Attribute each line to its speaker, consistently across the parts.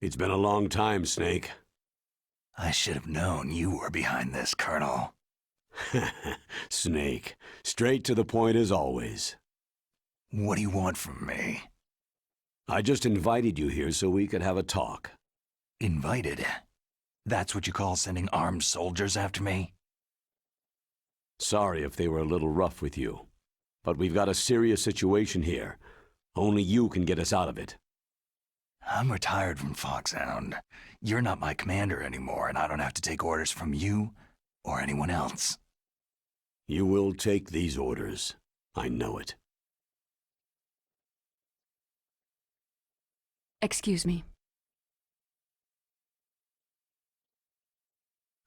Speaker 1: It's been a long time, Snake.
Speaker 2: I should have known you were behind this, Colonel.
Speaker 1: Snake, straight to the point as always.
Speaker 2: What do you want from me?
Speaker 1: I just invited you here so we could have a talk.
Speaker 2: Invited? That's what you call sending armed soldiers after me?
Speaker 1: Sorry if they were a little rough with you, but we've got a serious situation here. Only you can get us out of it.
Speaker 2: I'm retired from Foxhound. You're not my commander anymore, and I don't have to take orders from you or anyone else.
Speaker 1: You will take these orders. I know it.
Speaker 3: Excuse me.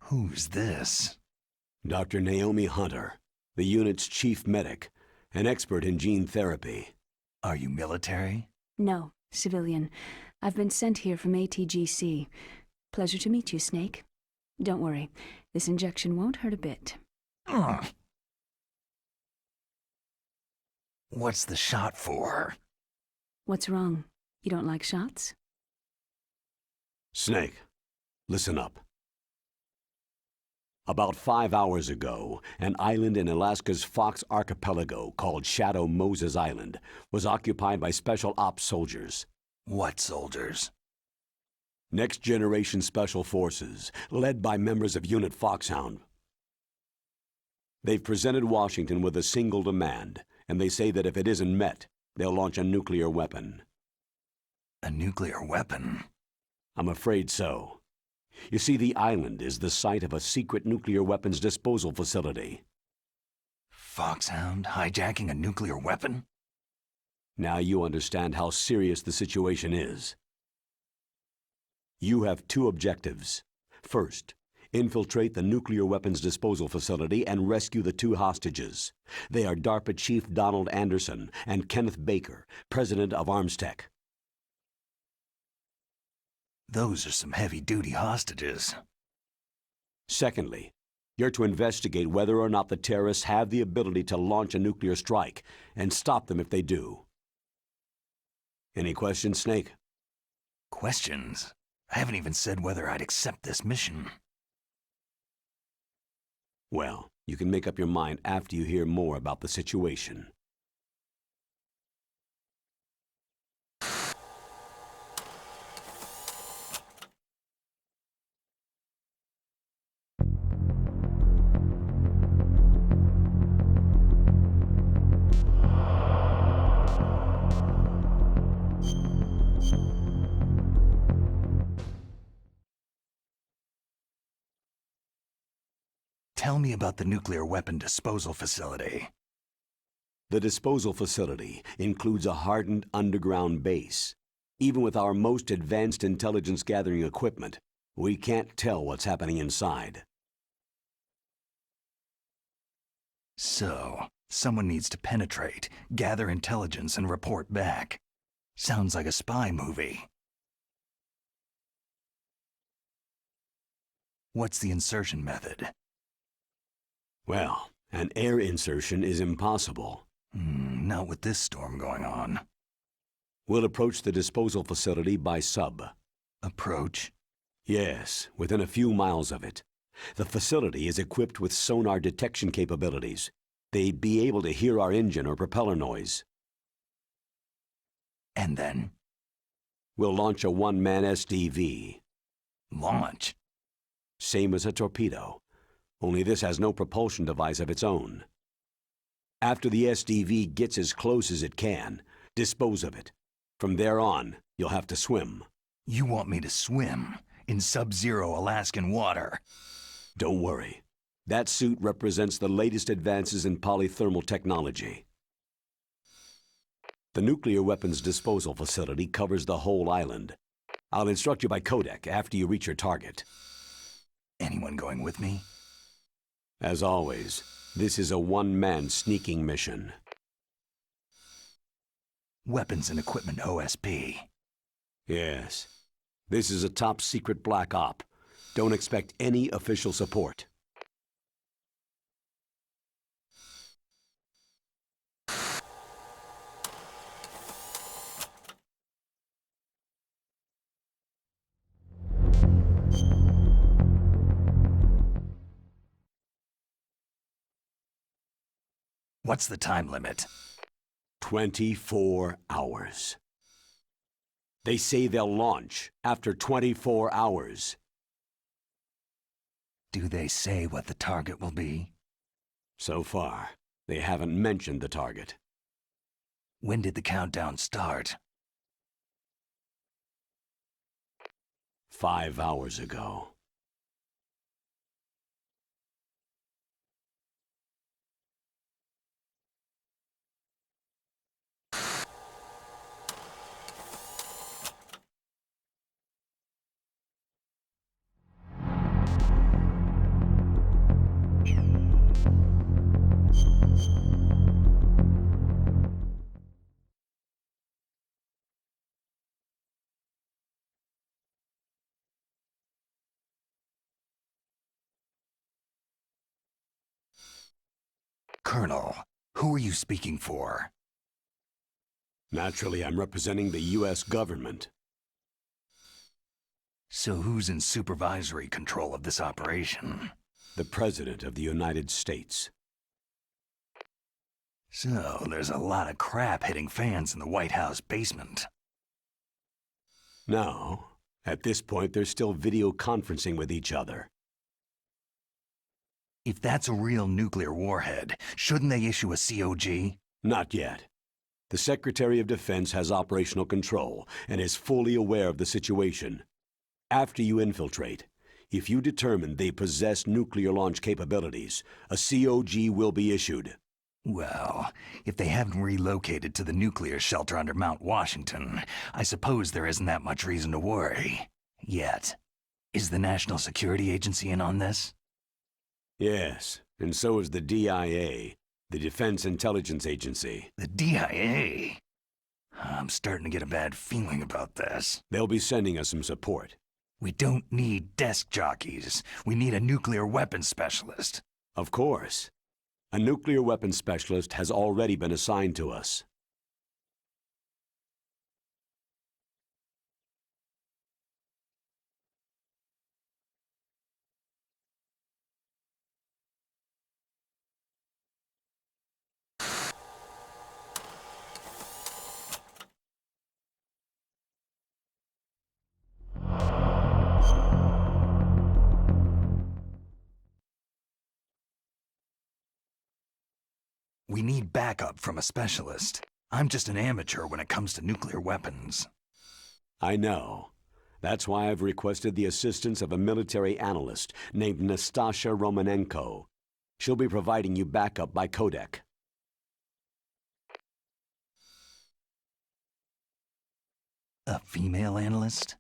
Speaker 2: Who's this?
Speaker 1: Dr. Naomi Hunter, the unit's chief medic, an expert in gene therapy.
Speaker 2: Are you military?
Speaker 3: No, civilian. I've been sent here from ATGC. Pleasure to meet you, Snake. Don't worry, this injection won't hurt a bit.
Speaker 2: What's the shot for?
Speaker 3: What's wrong? You don't like shots?
Speaker 1: Snake, listen up. About 5 hours ago, an island in Alaska's Fox Archipelago called Shadow Moses Island was occupied by Special Ops soldiers.
Speaker 2: What soldiers?
Speaker 1: Next Generation Special Forces, led by members of Unit Foxhound. They've presented Washington with a single demand, and they say that if it isn't met, they'll launch a nuclear weapon.
Speaker 2: A nuclear weapon?
Speaker 1: I'm afraid so. You see, the island is the site of a secret nuclear weapons disposal facility.
Speaker 2: Foxhound hijacking a nuclear weapon?
Speaker 1: Now you understand how serious the situation is. You have two objectives. First, infiltrate the nuclear weapons disposal facility and rescue the two hostages. They are DARPA Chief Donald Anderson and Kenneth Baker, president of Armstech.
Speaker 2: Those are some heavy-duty hostages.
Speaker 1: Secondly, you're to investigate whether or not the terrorists have the ability to launch a nuclear strike and stop them if they do. Any questions, Snake?
Speaker 2: Questions? I haven't even said whether I'd accept this mission.
Speaker 1: Well, you can make up your mind after you hear more about the situation.
Speaker 2: Tell me about the nuclear weapon disposal facility.
Speaker 1: The disposal facility includes a hardened underground base. Even with our most advanced intelligence gathering equipment, we can't tell what's happening inside.
Speaker 2: So, someone needs to penetrate, gather intelligence, and report back. Sounds like a spy movie. What's the insertion method?
Speaker 1: Well, an air insertion is impossible.
Speaker 2: Not with this storm going on.
Speaker 1: We'll approach the disposal facility by sub.
Speaker 2: Approach?
Speaker 1: Yes, within a few miles of it. The facility is equipped with sonar detection capabilities. They'd be able to hear our engine or propeller noise.
Speaker 2: And then?
Speaker 1: We'll launch a one-man SDV.
Speaker 2: Launch?
Speaker 1: Same as a torpedo, only this has no propulsion device of its own. After the SDV gets as close as it can, dispose of it. From there on, you'll have to swim.
Speaker 2: You want me to swim in sub-zero Alaskan water?
Speaker 1: Don't worry. That suit represents the latest advances in polythermal technology. The nuclear weapons disposal facility covers the whole island. I'll instruct you by codec after you reach your target.
Speaker 2: Anyone going with me?
Speaker 1: As always, this is a one-man sneaking mission.
Speaker 2: Weapons and equipment OSP.
Speaker 1: Yes. This is a top-secret black op. Don't expect any official support.
Speaker 2: What's the time limit?
Speaker 1: 24 hours. They say they'll launch after 24 hours.
Speaker 2: Do they say what the target will be?
Speaker 1: So far, they haven't mentioned the target.
Speaker 2: When did the countdown start?
Speaker 1: 5 hours ago.
Speaker 2: Colonel, who are you speaking for?
Speaker 1: Naturally, I'm representing the U.S. government.
Speaker 2: So who's in supervisory control of this operation?
Speaker 1: The President of the United States.
Speaker 2: So there's a lot of crap hitting fans in the White House basement.
Speaker 1: No, at this point they're still video conferencing with each other.
Speaker 2: If that's a real nuclear warhead, shouldn't they issue a COG?
Speaker 1: Not yet. The Secretary of Defense has operational control and is fully aware of the situation. After you infiltrate, if you determine they possess nuclear launch capabilities, a COG will be issued.
Speaker 2: Well, if they haven't relocated to the nuclear shelter under Mount Washington, I suppose there isn't that much reason to worry. Yet. Is the National Security Agency in on this?
Speaker 1: Yes, and so is the DIA, the Defense Intelligence Agency.
Speaker 2: The DIA? I'm starting to get a bad feeling about this.
Speaker 1: They'll be sending us some support.
Speaker 2: We don't need desk jockeys. We need a nuclear weapons specialist.
Speaker 1: Of course. A nuclear weapons specialist has already been assigned to us.
Speaker 2: We need backup from a specialist. I'm just an amateur when it comes to nuclear weapons.
Speaker 1: I know. That's why I've requested the assistance of a military analyst named Nastasha Romanenko. She'll be providing you backup by codec.
Speaker 2: A female analyst?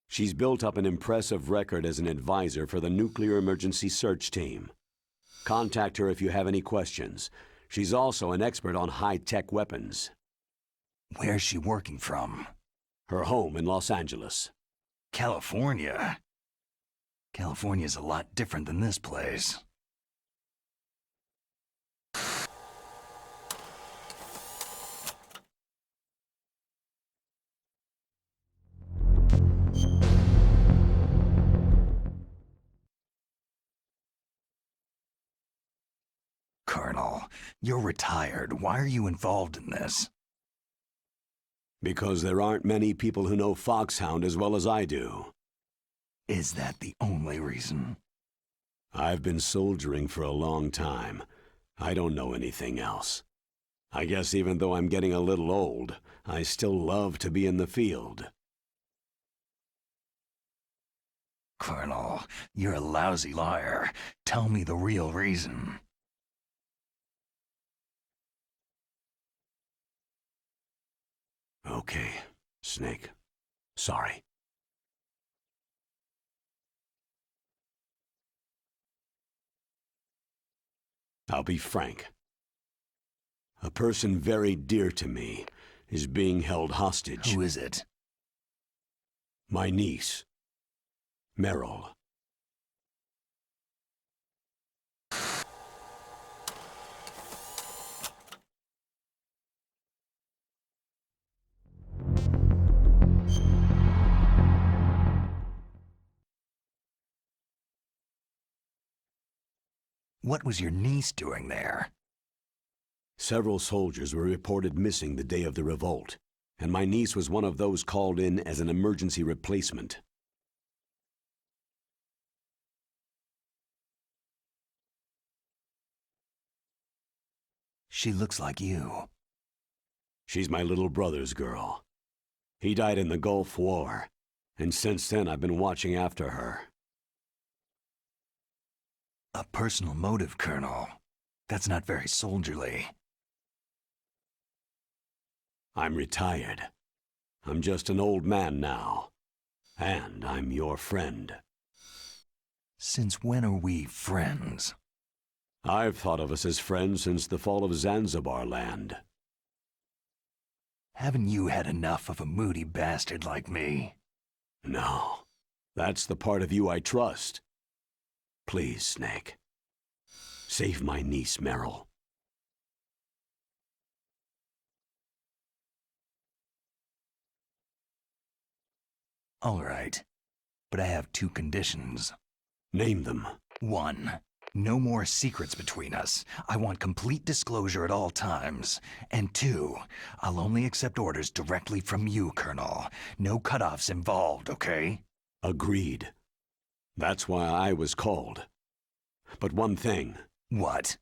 Speaker 1: She's built up an impressive record as an advisor for the Nuclear Emergency Search Team. Contact her if you have any questions. She's also an expert on high-tech weapons.
Speaker 2: Where's she working from?
Speaker 1: Her home in Los Angeles.
Speaker 2: California? California's a lot different than this place. Colonel, you're retired. Why are you involved in this?
Speaker 1: Because there aren't many people who know Foxhound as well as I do.
Speaker 2: Is that the only reason?
Speaker 1: I've been soldiering for a long time. I don't know anything else. I guess even though I'm getting a little old, I still love to be in the field.
Speaker 2: Colonel, you're a lousy liar. Tell me the real reason.
Speaker 1: Okay, Snake. Sorry. I'll be frank. A person very dear to me is being held hostage.
Speaker 2: Who is it?
Speaker 1: My niece, Meryl.
Speaker 2: What was your niece doing there?
Speaker 1: Several soldiers were reported missing the day of the revolt, and my niece was one of those called in as an emergency replacement.
Speaker 2: She looks like you.
Speaker 1: She's my little brother's girl. He died in the Gulf War, and since then I've been watching after her.
Speaker 2: A personal motive, Colonel. That's not very soldierly.
Speaker 1: I'm retired. I'm just an old man now. And I'm your friend.
Speaker 2: Since when are we friends?
Speaker 1: I've thought of us as friends since the fall of Zanzibar land.
Speaker 2: Haven't you had enough of a moody bastard like me?
Speaker 1: No. That's the part of you I trust. Please, Snake. Save my niece, Meryl.
Speaker 2: All right. But I have 2 conditions.
Speaker 1: Name them.
Speaker 2: 1. No more secrets between us. I want complete disclosure at all times. And 2, I'll only accept orders directly from you, Colonel. No cutoffs involved, okay?
Speaker 1: Agreed. That's why I was called. But one thing.
Speaker 2: What?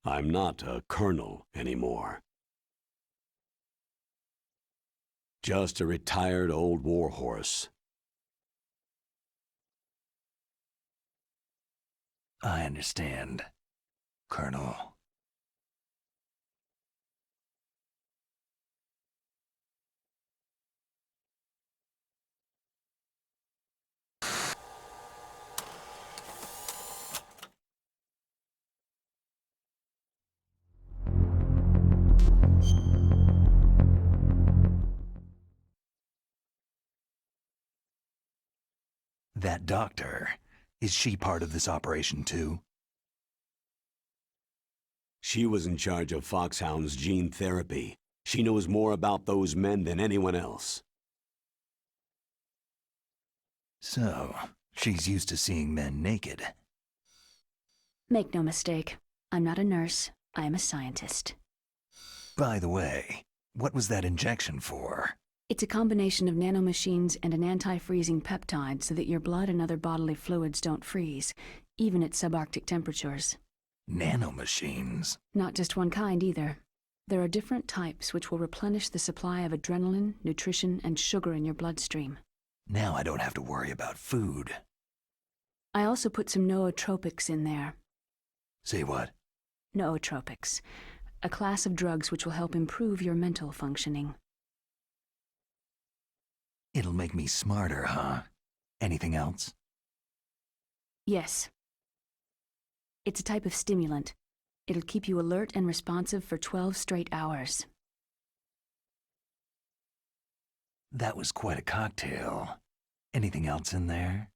Speaker 1: I'm not a colonel anymore. Just a retired old warhorse.
Speaker 2: I understand, Colonel. That doctor, is she part of this operation too?
Speaker 1: She was in charge of Foxhound's gene therapy. She knows more about those men than anyone else.
Speaker 2: So, she's used to seeing men naked.
Speaker 3: Make no mistake, I'm not a nurse, I am a scientist.
Speaker 2: By the way, what was that injection for?
Speaker 3: It's a combination of nanomachines and an anti-freezing peptide so that your blood and other bodily fluids don't freeze, even at subarctic temperatures.
Speaker 2: Nanomachines?
Speaker 3: Not just one kind either. There are different types which will replenish the supply of adrenaline, nutrition, and sugar in your bloodstream.
Speaker 2: Now I don't have to worry about food.
Speaker 3: I also put some nootropics in there.
Speaker 2: Say what?
Speaker 3: Nootropics, a class of drugs which will help improve your mental functioning.
Speaker 2: It'll make me smarter, huh? Anything else?
Speaker 3: Yes. It's a type of stimulant. It'll keep you alert and responsive for 12 straight hours.
Speaker 2: That was quite a cocktail. Anything else in there?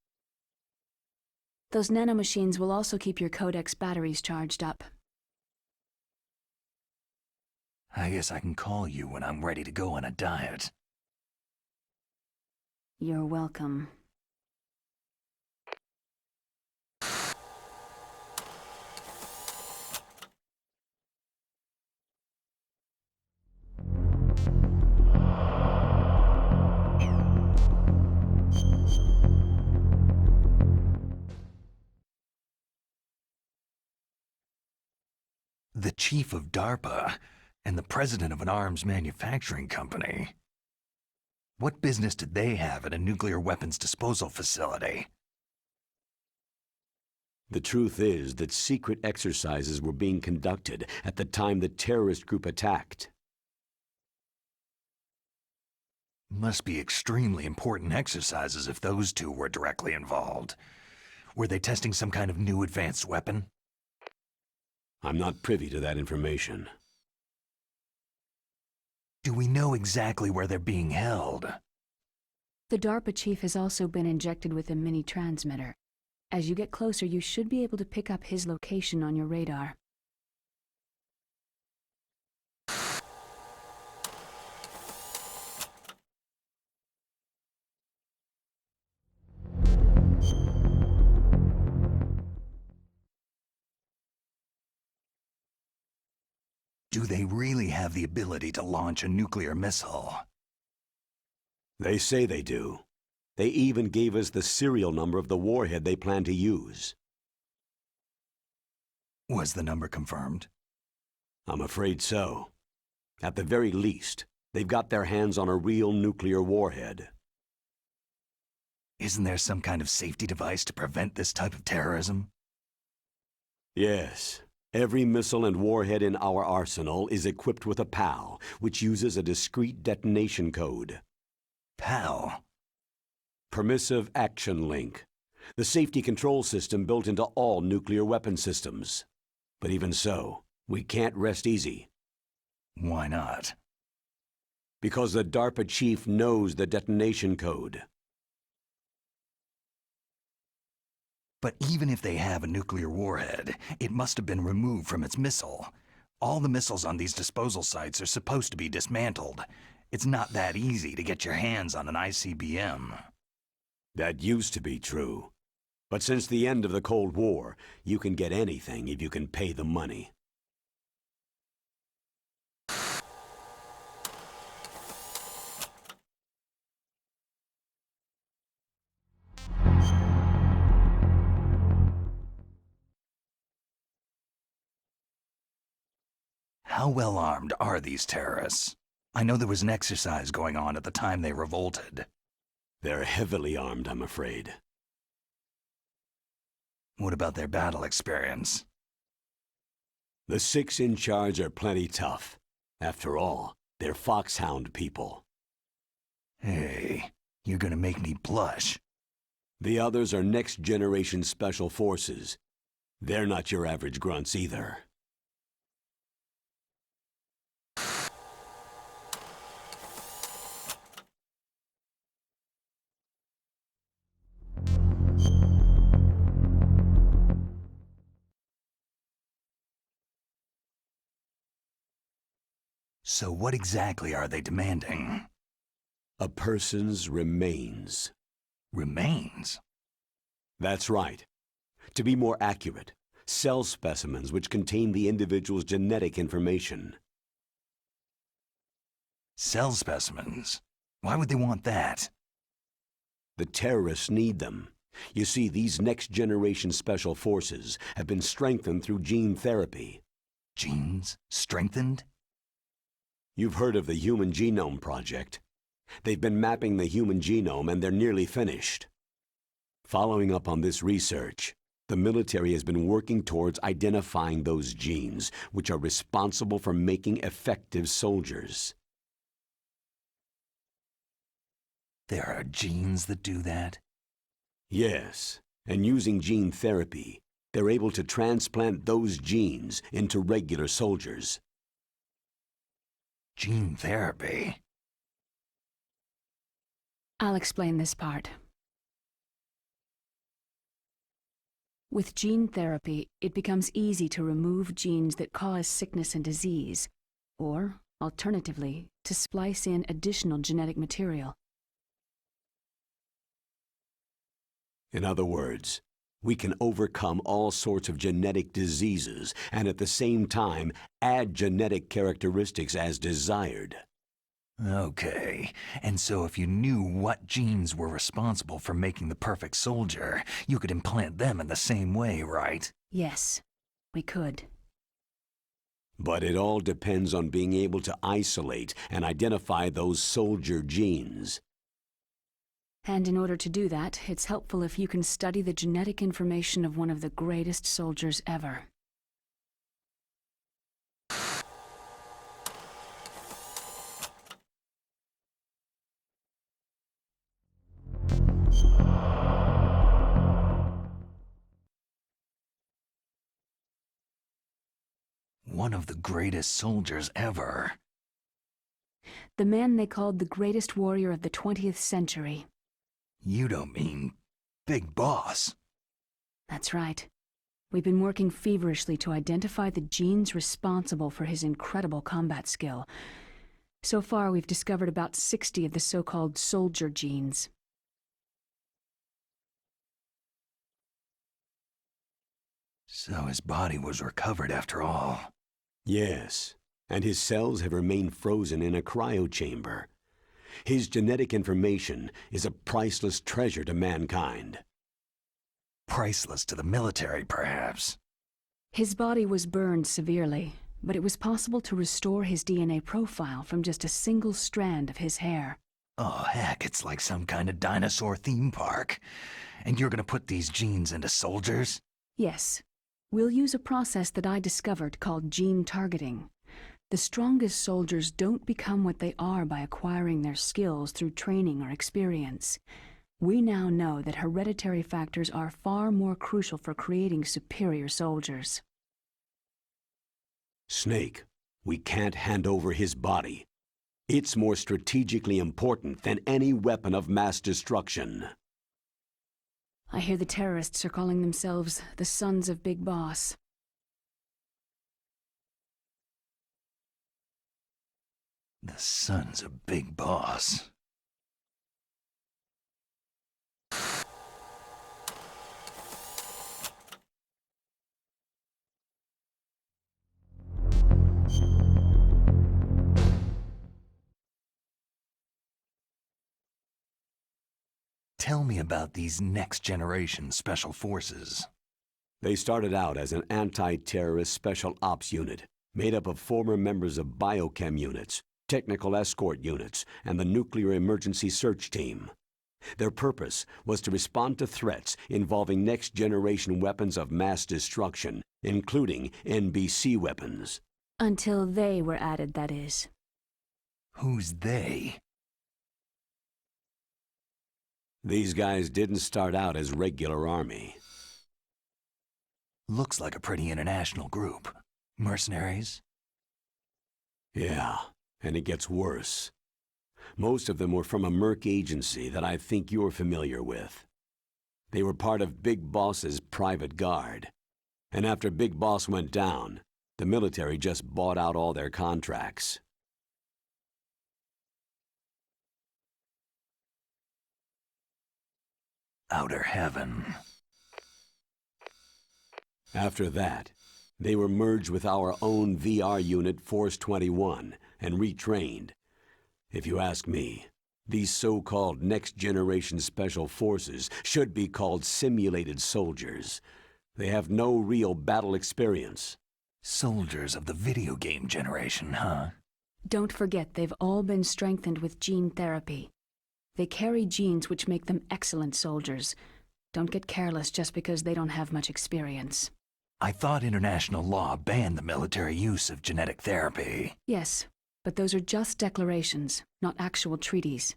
Speaker 3: Those nanomachines will also keep your Codex batteries charged up.
Speaker 2: I guess I can call you when I'm ready to go on a diet.
Speaker 3: You're welcome.
Speaker 2: The chief of DARPA and the president of an arms manufacturing company. What business did they have at a nuclear weapons disposal facility?
Speaker 1: The truth is that secret exercises were being conducted at the time the terrorist group attacked.
Speaker 2: Must be extremely important exercises if those two were directly involved. Were they testing some kind of new advanced weapon?
Speaker 1: I'm not privy to that information.
Speaker 2: Do we know exactly where they're being held?
Speaker 3: The DARPA chief has also been injected with a mini-transmitter. As you get closer, you should be able to pick up his location on your radar.
Speaker 2: Do they really have the ability to launch a nuclear missile?
Speaker 1: They say they do. They even gave us the serial number of the warhead they plan to use.
Speaker 2: Was the number confirmed?
Speaker 1: I'm afraid so. At the very least, they've got their hands on a real nuclear warhead.
Speaker 2: Isn't there some kind of safety device to prevent this type of terrorism?
Speaker 1: Yes. Every missile and warhead in our arsenal is equipped with a PAL, which uses a discrete detonation code.
Speaker 2: PAL?
Speaker 1: Permissive Action Link. The safety control system built into all nuclear weapon systems. But even so, we can't rest easy.
Speaker 2: Why not?
Speaker 1: Because the DARPA chief knows the detonation code.
Speaker 2: But even if they have a nuclear warhead, it must have been removed from its missile. All the missiles on these disposal sites are supposed to be dismantled. It's not that easy to get your hands on an ICBM.
Speaker 1: That used to be true. But since the end of the Cold War, you can get anything if you can pay the money.
Speaker 2: How well armed are these terrorists? I know there was an exercise going on at the time they revolted.
Speaker 1: They're heavily armed, I'm afraid.
Speaker 2: What about their battle experience?
Speaker 1: The 6 in charge are plenty tough. After all, they're foxhound people.
Speaker 2: Hey, you're gonna make me blush.
Speaker 1: The others are next-generation special forces. They're not your average grunts either.
Speaker 2: So what exactly are they demanding?
Speaker 1: A person's remains.
Speaker 2: Remains?
Speaker 1: That's right. To be more accurate, cell specimens which contain the individual's genetic information.
Speaker 2: Cell specimens? Why would they want that?
Speaker 1: The terrorists need them. You see, these next-generation special forces have been strengthened through gene therapy.
Speaker 2: Genes? Strengthened?
Speaker 1: You've heard of the Human Genome Project. They've been mapping the human genome and they're nearly finished. Following up on this research, the military has been working towards identifying those genes which are responsible for making effective soldiers.
Speaker 2: There are genes that do that?
Speaker 1: Yes, and using gene therapy, they're able to transplant those genes into regular soldiers.
Speaker 2: Gene therapy?
Speaker 3: I'll explain this part. With gene therapy, it becomes easy to remove genes that cause sickness and disease, or, alternatively, to splice in additional genetic material.
Speaker 1: In other words, we can overcome all sorts of genetic diseases and at the same time add genetic characteristics as desired.
Speaker 2: Okay, and so if you knew what genes were responsible for making the perfect soldier, you could implant them in the same way, right?
Speaker 3: Yes, we could.
Speaker 1: But it all depends on being able to isolate and identify those soldier genes.
Speaker 3: And in order to do that, it's helpful if you can study the genetic information of one of the greatest soldiers ever.
Speaker 2: One of the greatest soldiers ever.
Speaker 3: The man they called the greatest warrior of the 20th century.
Speaker 2: You don't mean Big Boss?
Speaker 3: That's right. We've been working feverishly to identify the genes responsible for his incredible combat skill. So far, we've discovered about 60 of the so-called soldier genes.
Speaker 2: So his body was recovered after all.
Speaker 1: Yes, and his cells have remained frozen in a cryochamber. His genetic information is a priceless treasure to mankind.
Speaker 2: Priceless to the military, perhaps.
Speaker 3: His body was burned severely, but it was possible to restore his DNA profile from just a single strand of his hair.
Speaker 2: Oh, heck, it's like some kind of dinosaur theme park. And you're gonna put these genes into soldiers?
Speaker 3: Yes. We'll use a process that I discovered called gene targeting. The strongest soldiers don't become what they are by acquiring their skills through training or experience. We now know that hereditary factors are far more crucial for creating superior soldiers.
Speaker 1: Snake, we can't hand over his body. It's more strategically important than any weapon of mass destruction.
Speaker 3: I hear the terrorists are calling themselves the Sons of Big Boss.
Speaker 2: The Sons of Big Boss. Tell me about these next-generation special forces.
Speaker 1: They started out as an anti-terrorist special ops unit made up of former members of biochem units, technical escort units, and the nuclear emergency search team. Their purpose was to respond to threats involving next-generation weapons of mass destruction, including NBC weapons.
Speaker 3: Until they were added, that is.
Speaker 2: Who's they?
Speaker 1: These guys didn't start out as regular army.
Speaker 2: Looks like a pretty international group. Mercenaries?
Speaker 1: Yeah, and it gets worse. Most of them were from a merc agency that I think you're familiar with. They were part of Big Boss's private guard. And after Big Boss went down, the military just bought out all their contracts.
Speaker 2: Outer heaven.
Speaker 1: After that, they were merged with our own VR unit Force 21 and retrained. If you ask me, these so-called next-generation special forces should be called simulated soldiers. They have no real battle experience.
Speaker 2: Soldiers of the video game generation, huh?
Speaker 3: Don't forget they've all been strengthened with gene therapy. They carry genes which make them excellent soldiers. Don't get careless just because they don't have much experience.
Speaker 2: I thought international law banned the military use of genetic therapy.
Speaker 3: Yes, but those are just declarations, not actual treaties.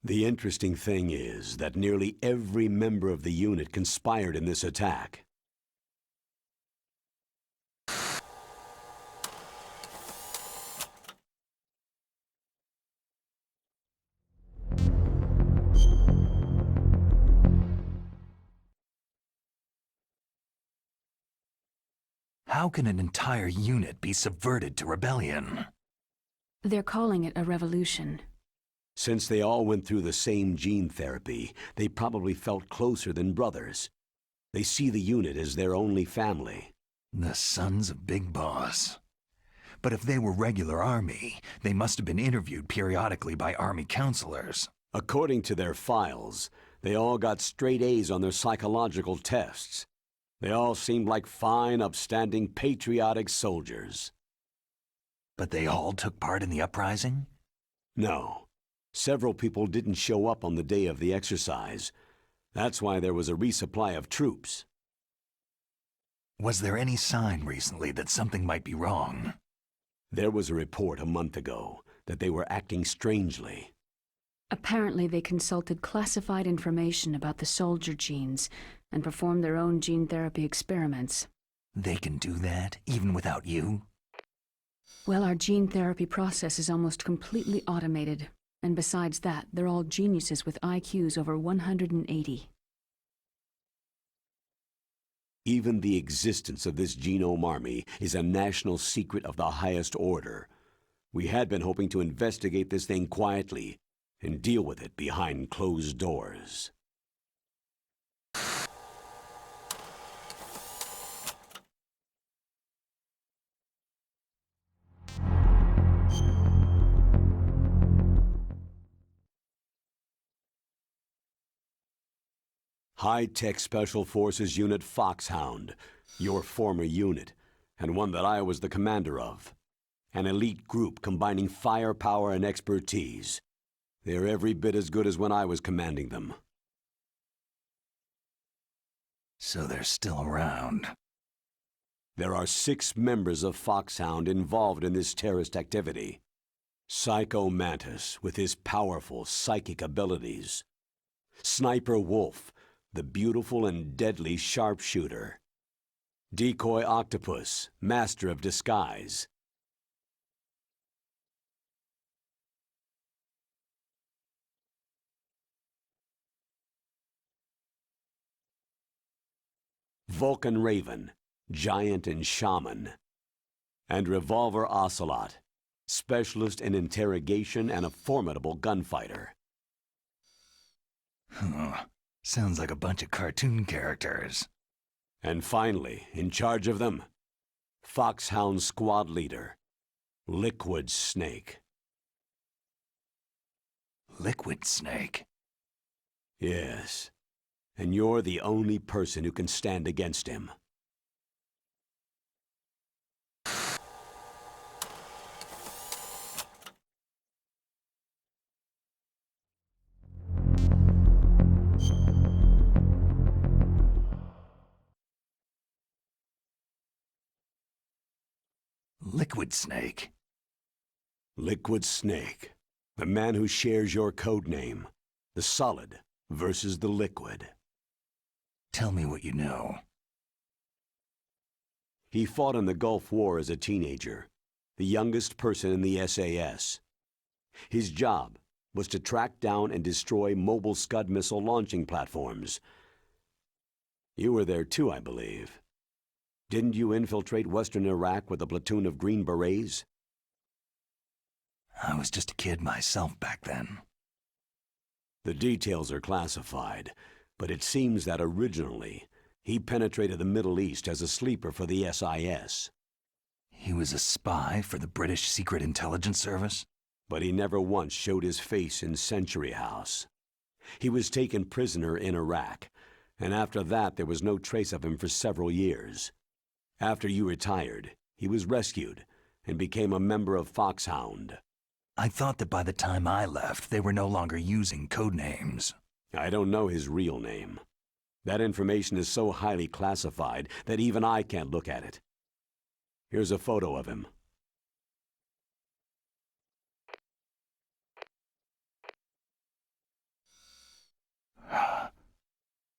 Speaker 1: The interesting thing is that nearly every member of the unit conspired in this attack.
Speaker 2: How can an entire unit be subverted to rebellion?
Speaker 3: They're calling it a revolution.
Speaker 1: Since they all went through the same gene therapy, they probably felt closer than brothers. They see the unit as their only family.
Speaker 2: The Sons of Big Boss. But if they were regular army, they must have been interviewed periodically by army counselors.
Speaker 1: According to their files, they all got straight A's on their psychological tests. They all seemed like fine, upstanding, patriotic soldiers.
Speaker 2: But they all took part in the uprising?
Speaker 1: No. Several people didn't show up on the day of the exercise. That's why there was a resupply of troops.
Speaker 2: Was there any sign recently that something might be wrong?
Speaker 1: There was a report a month ago that they were acting strangely.
Speaker 3: Apparently they consulted classified information about the soldier genes and performed their own gene therapy experiments.
Speaker 2: They can do that, even without you?
Speaker 3: Well, our gene therapy process is almost completely automated. And besides that, they're all geniuses with IQs over 180.
Speaker 1: Even the existence of this genome army is a national secret of the highest order. We had been hoping to investigate this thing quietly and deal with it behind closed doors. High-tech Special Forces Unit Foxhound, your former unit, and one that I was the commander of. An elite group combining firepower and expertise. They're every bit as good as when I was commanding them.
Speaker 2: So they're still around.
Speaker 1: There are 6 members of Foxhound involved in this terrorist activity. Psycho Mantis, with his powerful psychic abilities. Sniper Wolf, the beautiful and deadly sharpshooter. Decoy Octopus, master of disguise. Vulcan Raven, giant and shaman. And Revolver Ocelot, specialist in interrogation and a formidable gunfighter.
Speaker 2: Sounds like a bunch of cartoon characters.
Speaker 1: And finally, in charge of them, Foxhound Squad Leader, Liquid Snake.
Speaker 2: Liquid Snake?
Speaker 1: Yes, and you're the only person who can stand against him.
Speaker 2: Liquid Snake?
Speaker 1: Liquid Snake, the man who shares your code name, the solid versus the liquid.
Speaker 2: Tell me what you know.
Speaker 1: He fought in the Gulf War as a teenager, the youngest person in the SAS. His job was to track down and destroy mobile Scud missile launching platforms. You were there too, I believe. Didn't you infiltrate Western Iraq with a platoon of Green Berets?
Speaker 2: I was just a kid myself back then.
Speaker 1: The details are classified, but it seems that originally, he penetrated the Middle East as a sleeper for the SIS.
Speaker 2: He was a spy for the British Secret Intelligence Service?
Speaker 1: But he never once showed his face in Century House. He was taken prisoner in Iraq, and after that there was no trace of him for several years. After you retired, he was rescued and became a member of Foxhound.
Speaker 2: I thought that by the time I left, they were no longer using code names.
Speaker 1: I don't know his real name. That information is so highly classified that even I can't look at it. Here's a photo of him.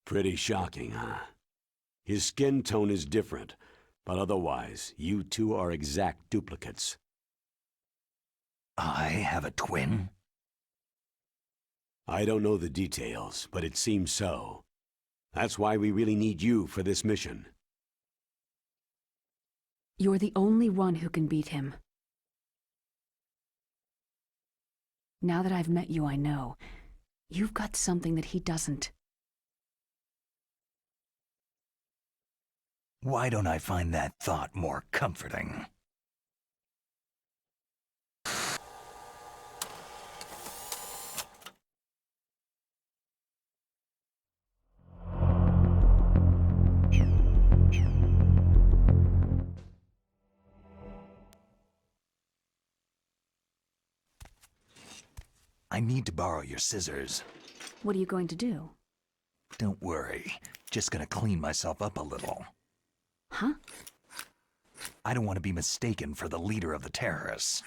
Speaker 1: Pretty shocking, huh? His skin tone is different, but otherwise, you two are exact duplicates.
Speaker 2: I have a twin?
Speaker 1: I don't know the details, but it seems so. That's why we really need you for this mission.
Speaker 3: You're the only one who can beat him. Now that I've met you, I know. You've got something that he doesn't.
Speaker 2: Why don't I find that thought more comforting? I need to borrow your scissors.
Speaker 3: What are you going to do?
Speaker 2: Don't worry, just gonna clean myself up a little.
Speaker 3: Huh?
Speaker 2: I don't want to be mistaken for the leader of the terrorists.